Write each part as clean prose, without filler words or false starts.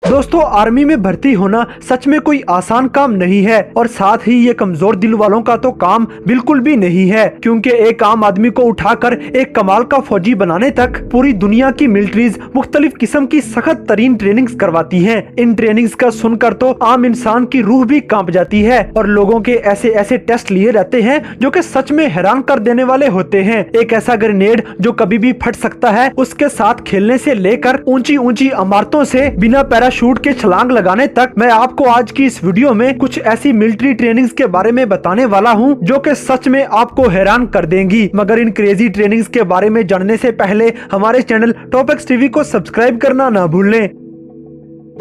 दोस्तों, आर्मी में भर्ती होना सच में कोई आसान काम नहीं है और साथ ही ये कमजोर दिल वालों का तो काम बिल्कुल भी नहीं है, क्योंकि एक आम आदमी को उठाकर एक कमाल का फौजी बनाने तक पूरी दुनिया की मिलिट्रीज मुख्तलिफ किस्म की सख्त तरीन ट्रेनिंग्स करवाती हैं। इन ट्रेनिंग्स का सुनकर तो आम इंसान की रूह भी कांप जाती है और लोगों के ऐसे ऐसे टेस्ट लिए रहते हैं जो कि सच में हैरान कर देने वाले होते हैं। एक ऐसा ग्रेनेड जो कभी भी फट सकता है, उसके साथ खेलने से लेकर ऊंची ऊंची इमारतों से बिना पैराशूट के छलांग लगाने तक, मैं आपको आज की इस वीडियो में कुछ ऐसी मिलिट्री ट्रेनिंग्स के बारे में बताने वाला हूं जो कि सच में आपको हैरान कर देंगी। मगर इन क्रेजी ट्रेनिंग्स के बारे में जानने से पहले हमारे चैनल टॉपिक्स टीवी को सब्सक्राइब करना ना भूलें।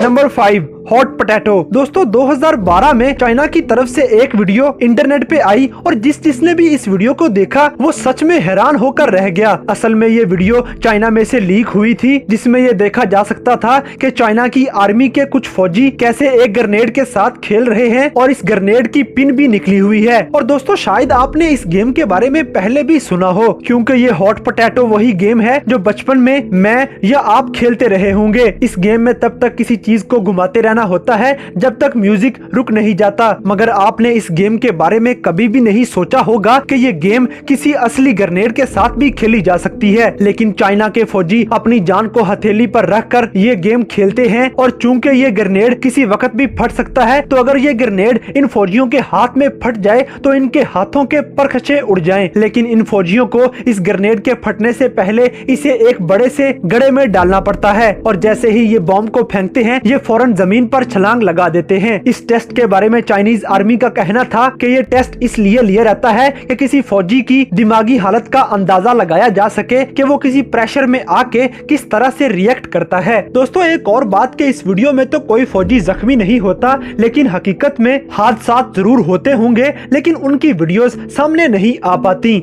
Number 5, hot potato. दोस्तों, 2012 में चाइना की तरफ से एक वीडियो इंटरनेट पे आई और जिसने भी इस वीडियो को देखा वो सच में हैरान होकर रह गया। असल में ये वीडियो चाइना में से लीक हुई थी, जिसमें ये देखा जा सकता था कि चाइना की आर्मी के कुछ फौजी कैसे एक ग्रेनेड के साथ खेल रहे हैं और इस ग्रेनेड की पिन भी निकली हुई है। और दोस्तों, शायद आपने इस गेम के बारे में पहले भी सुना हो, क्योंकि ये हॉट पोटैटो वही गेम है जो बचपन में मैं या आप खेलते रहे होंगे। इस गेम में तब तक किसी चीज को घुमाते रहना होता है जब तक म्यूजिक रुक नहीं जाता। मगर आपने इस गेम के बारे में कभी भी नहीं सोचा होगा कि ये गेम किसी असली ग्रेनेड के साथ भी खेली जा सकती है। लेकिन चाइना के फौजी अपनी जान को हथेली पर रखकर ये गेम खेलते हैं और चूंकि ये ग्रेनेड किसी वक्त भी फट सकता है, तो अगर ये ग्रेनेड इन फौजियों के हाथ में फट जाए तो इनके हाथों के परखचे उड़ जाएं। लेकिन इन फौजियों को इस ग्रेनेड के फटने से पहले इसे एक बड़े से गड्ढे में डालना पड़ता है और जैसे ही ये बॉम्ब को फेंकते हैं, ये फौरन जमीन पर छलांग लगा देते हैं। इस टेस्ट के बारे में चाइनीज आर्मी का कहना था कि ये टेस्ट इसलिए लिया रहता है कि किसी फौजी की दिमागी हालत का अंदाजा लगाया जा सके कि वो किसी प्रेशर में आके किस तरह से रिएक्ट करता है। दोस्तों, एक और बात के इस वीडियो में तो कोई फौजी जख्मी नहीं होता, लेकिन हकीकत में हादसा जरूर होते होंगे, लेकिन उनकी वीडियोस सामने नहीं आ पाती।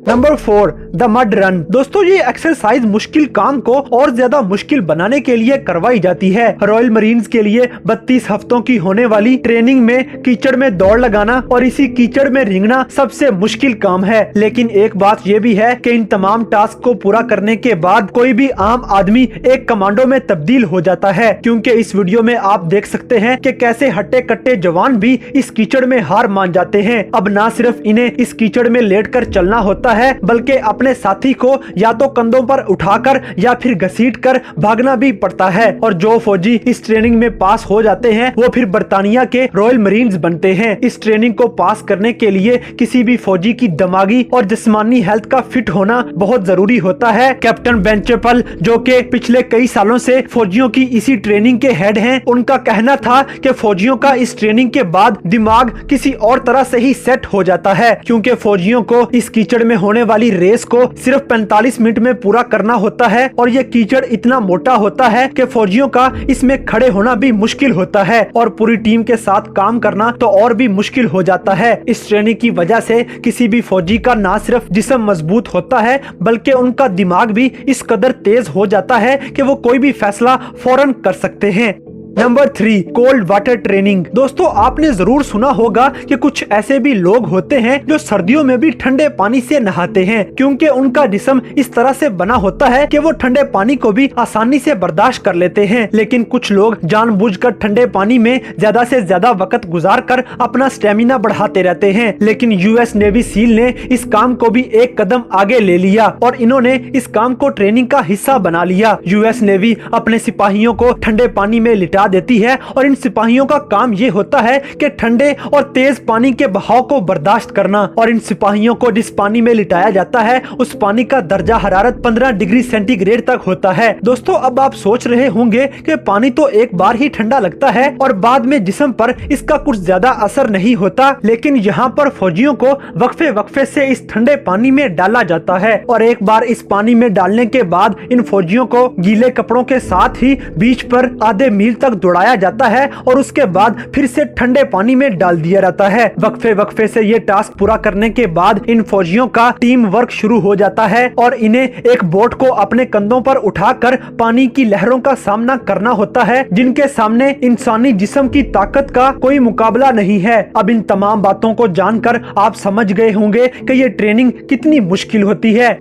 Number 4, the mud run. दोस्तों, ये एक्सरसाइज मुश्किल काम को और ज्यादा मुश्किल बनाने के लिए करवाई जाती है। रॉयल मरीन्स के लिए 32 हफ्तों की होने वाली ट्रेनिंग में कीचड़ में दौड़ लगाना और इसी कीचड़ में रेंगना सबसे मुश्किल काम है। लेकिन एक बात ये भी है कि इन तमाम टास्क को पूरा करने के बाद कोई भी आम आदमी एक कमांडो में तब्दील हो जाता है, क्योंकि इस वीडियो में आप देख सकते हैं कि कैसे हट्टे कट्टे जवान भी इस कीचड़ में हार मान जाते हैं। अब ना सिर्फ इन्हें इस कीचड़ में लेटकर चलना होता है, बल्कि अपने साथी को या तो कंधों पर उठाकर या फिर घसीटकर भागना भी पड़ता है। और जो फौजी इस ट्रेनिंग में पास हो जाते हैं वो फिर बर्तानिया के रॉयल मरीन्स बनते हैं। इस ट्रेनिंग को पास करने के लिए किसी भी फौजी की दिमागी और जिस्मानी हेल्थ का फिट होना बहुत जरूरी होता है। कैप्टन बेन चैपल, जो कि पिछले कई सालों से फौजियों की इसी ट्रेनिंग के हेड हैं, उनका कहना था कि फौजियों का इस ट्रेनिंग के बाद दिमाग किसी और तरह से ही सेट हो जाता है, क्योंकि फौजियों को इस कीचड़ में होने वाली रेस को सिर्फ 45 मिनट में पूरा करना होता है और ये कीचड़ इतना मोटा होता है कि फौजियों का इसमें खड़े होना भी मुश्किल होता है और पूरी टीम के साथ काम करना तो और भी मुश्किल हो जाता है। इस ट्रेनिंग की वजह से किसी भी फौजी का ना सिर्फ जिस्म मजबूत होता है, बल्कि उनका दिमाग भी इस कदर तेज हो जाता है कि वो कोई भी फैसला फौरन कर सकते हैं। Number 3, cold water training. दोस्तों, आपने जरूर सुना होगा कि कुछ ऐसे भी लोग होते हैं जो सर्दियों में भी ठंडे पानी से नहाते हैं, क्योंकि उनका जिस्म इस तरह से बना होता है कि वो ठंडे पानी को भी आसानी से बर्दाश्त कर लेते हैं। लेकिन कुछ लोग जानबूझकर ठंडे पानी में ज्यादा से ज्यादा वक्त गुजार कर अपना स्टेमिना बढ़ाते रहते हैं। लेकिन यूएस नेवी सील ने इस काम को भी एक कदम आगे ले लिया और इन्होंने इस काम को ट्रेनिंग का हिस्सा बना लिया। यूएस नेवी अपने सिपाहियों को ठंडे पानी में लिटा देती है और इन सिपाहियों का काम ये होता है कि ठंडे और तेज पानी के बहाव को बर्दाश्त करना। और इन सिपाहियों को जिस पानी में लिटाया जाता है उस पानी का दर्जा हरारत 15 डिग्री सेंटीग्रेड तक होता है। दोस्तों, अब आप सोच रहे होंगे कि पानी तो एक बार ही ठंडा लगता है और बाद में जिस्म पर इसका कुछ ज्यादा असर नहीं होता, लेकिन यहाँ पर फौजियों को वक्फे वक्फे से इस ठंडे पानी में डाला जाता है और एक बार इस पानी में डालने के बाद इन फौजियों को गीले कपड़ों के साथ ही बीच पर आधे मील तक दौड़ाया जाता है और उसके बाद फिर से ठंडे पानी में डाल दिया जाता है। वक्फे वक्फे से ये टास्क पूरा करने के बाद इन फौजियों का टीम वर्क शुरू हो जाता है और इन्हें एक बोट को अपने कंधों पर उठाकर पानी की लहरों का सामना करना होता है, जिनके सामने इंसानी जिस्म की ताकत का कोई मुकाबला नहीं है। अब इन तमाम बातों को जानकर आप समझ गए होंगे कि ये ट्रेनिंग कितनी मुश्किल होती है।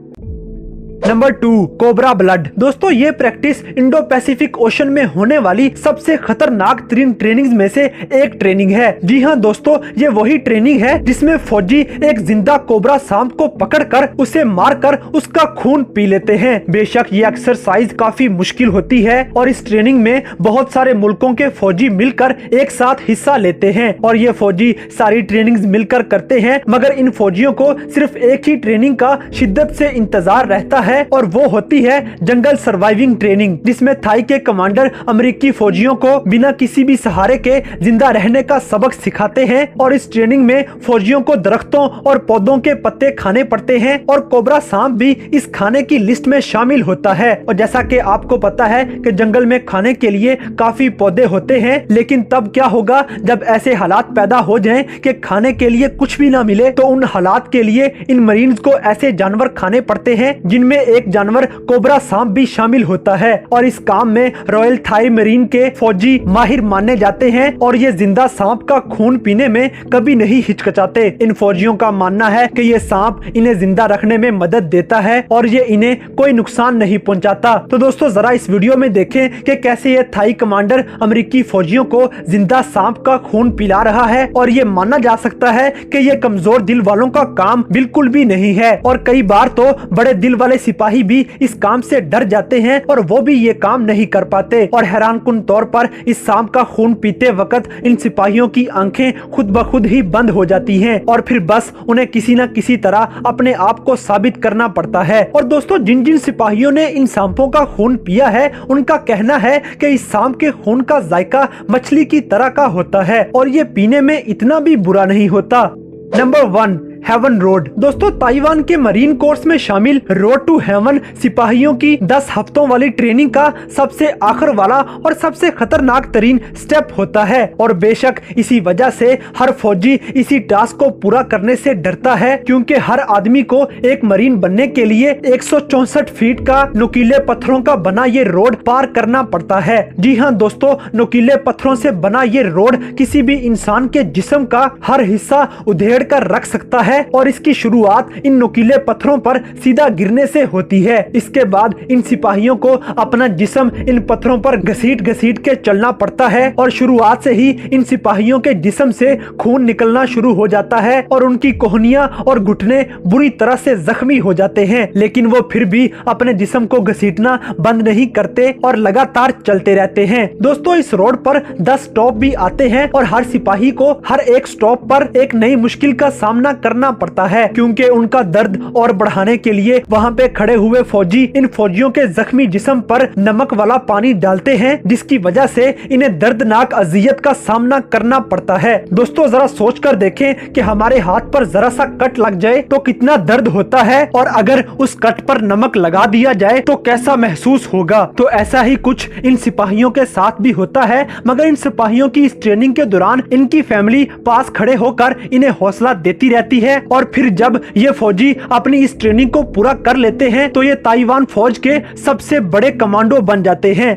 Number 2, cobra blood. दोस्तों ये प्रैक्टिस इंडो पैसिफिक ओशन में होने वाली सबसे खतरनाक ट्रेनिंग में से एक ट्रेनिंग है। जी हाँ दोस्तों, ये वही ट्रेनिंग है जिसमें फौजी एक जिंदा कोबरा सांप को पकड़कर उसे मारकर उसका खून पी लेते हैं। बेशक ये एक्सरसाइज काफी मुश्किल होती है और इस ट्रेनिंग में बहुत सारे मुल्कों के फौजी मिलकर एक साथ हिस्सा लेते हैं और ये फौजी सारी ट्रेनिंग मिलकर करते हैं, मगर इन फौजियों को सिर्फ एक ही ट्रेनिंग का शिद्दत से इंतजार रहता है और वो होती है जंगल सर्वाइविंग ट्रेनिंग, जिसमें थाई के कमांडर अमेरिकी फौजियों को बिना किसी भी सहारे के जिंदा रहने का सबक सिखाते हैं। और इस ट्रेनिंग में फौजियों को दरख्तों और पौधों के पत्ते खाने पड़ते हैं और कोबरा सांप भी इस खाने की लिस्ट में शामिल होता है। और जैसा कि आपको पता है कि जंगल में खाने के लिए काफी पौधे होते हैं, लेकिन तब क्या होगा जब ऐसे हालात पैदा हो जाएं कि खाने के लिए कुछ भी ना मिले, तो उन हालात के लिए इन मरीन्स को ऐसे जानवर खाने पड़ते हैं जिनमें एक जानवर कोबरा सांप भी शामिल होता है। और इस काम में रॉयल थाई मरीन के फौजी माहिर माने जाते हैं और ये जिंदा सांप का खून पीने में कभी नहीं हिचकिचाते। इन फौजियों का मानना है कि ये सांप इन्हें जिंदा रखने में मदद देता है और ये इन्हें कोई नुकसान नहीं पहुंचाता। तो दोस्तों जरा इस वीडियो में देखें कि कैसे ये थाई कमांडर अमेरिकी फौजियों को जिंदा सांप का खून पिला रहा है। और ये माना जा सकता है कि ये कमजोर दिल वालों का काम बिल्कुल भी नहीं है और कई बार तो बड़े दिल वाले सिपाही भी इस काम से डर जाते हैं और वो भी ये काम नहीं कर पाते। और हैरानकुन तौर पर इस सांप का खून पीते वक्त इन सिपाहियों की आंखें खुद ब खुद ही बंद हो जाती हैं और फिर बस उन्हें किसी न किसी तरह अपने आप को साबित करना पड़ता है। और दोस्तों जिन जिन सिपाहियों ने इन सांपों का खून पिया है, उनका कहना है कि इस सांप के खून का जायका मछली की तरह का होता है और ये पीने में इतना भी बुरा नहीं होता। Number 1, heaven road. दोस्तों ताइवान के मरीन कोर्स में शामिल रोड टू हेवन सिपाहियों की 10 हफ्तों वाली ट्रेनिंग का सबसे आखिर वाला और सबसे खतरनाक तरीन स्टेप होता है और बेशक इसी वजह से हर फौजी इसी टास्क को पूरा करने से डरता है, क्योंकि हर आदमी को एक मरीन बनने के लिए 164 फीट का नुकीले पत्थरों का बना ये रोड पार करना पड़ता है। जी हाँ दोस्तों, नुकीले पत्थरों से बना ये रोड किसी भी इंसान के जिस्म का हर हिस्सा उधेड़ कर रख सकता है और इसकी शुरुआत इन नुकीले पत्थरों पर सीधा गिरने से होती है। इसके बाद इन सिपाहियों को अपना जिस्म इन पत्थरों पर घसीट घसीट के चलना पड़ता है और शुरुआत से ही इन सिपाहियों के जिस्म से खून निकलना शुरू हो जाता है और उनकी कोहनियां और घुटने बुरी तरह से जख्मी हो जाते हैं, लेकिन वो फिर भी अपने जिस्म को घसीटना बंद नहीं करते और लगातार चलते रहते हैं। दोस्तों इस रोड पर 10 स्टॉप भी आते हैं और हर सिपाही को हर एक स्टॉप पर एक नई मुश्किल का सामना करना पड़ता है, क्योंकि उनका दर्द और बढ़ाने के लिए वहाँ पे खड़े हुए फौजी इन फौजियों के जख्मी जिस्म पर नमक वाला पानी डालते हैं, जिसकी वजह से इन्हें दर्दनाक अजियत का सामना करना पड़ता है। दोस्तों जरा सोच कर देखें कि हमारे हाथ पर जरा सा कट लग जाए तो कितना दर्द होता है और अगर उस कट पर नमक लगा दिया जाए तो कैसा महसूस होगा। तो ऐसा ही कुछ इन सिपाहियों के साथ भी होता है, मगर इन सिपाहियों की इस ट्रेनिंग के दौरान इनकी फैमिली पास खड़े होकर इन्हें हौसला देती रहती है और फिर जब ये फौजी अपनी इस ट्रेनिंग को पूरा कर लेते हैं तो ये ताइवान फौज के सबसे बड़े कमांडो बन जाते हैं।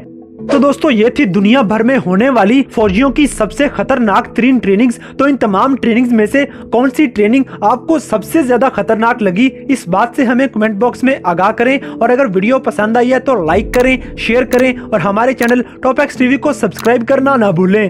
तो दोस्तों ये थी दुनिया भर में होने वाली फौजियों की सबसे खतरनाक तरीन ट्रेनिंग्स। तो इन तमाम ट्रेनिंग्स में से कौन सी ट्रेनिंग आपको सबसे ज्यादा खतरनाक लगी, इस बात से हमें कमेंट बॉक्स में आगाह करें। और अगर वीडियो पसंद आई है तो लाइक करें, शेयर करें और हमारे चैनल टॉप एक्स टीवी को सब्सक्राइब करना ना भूलें।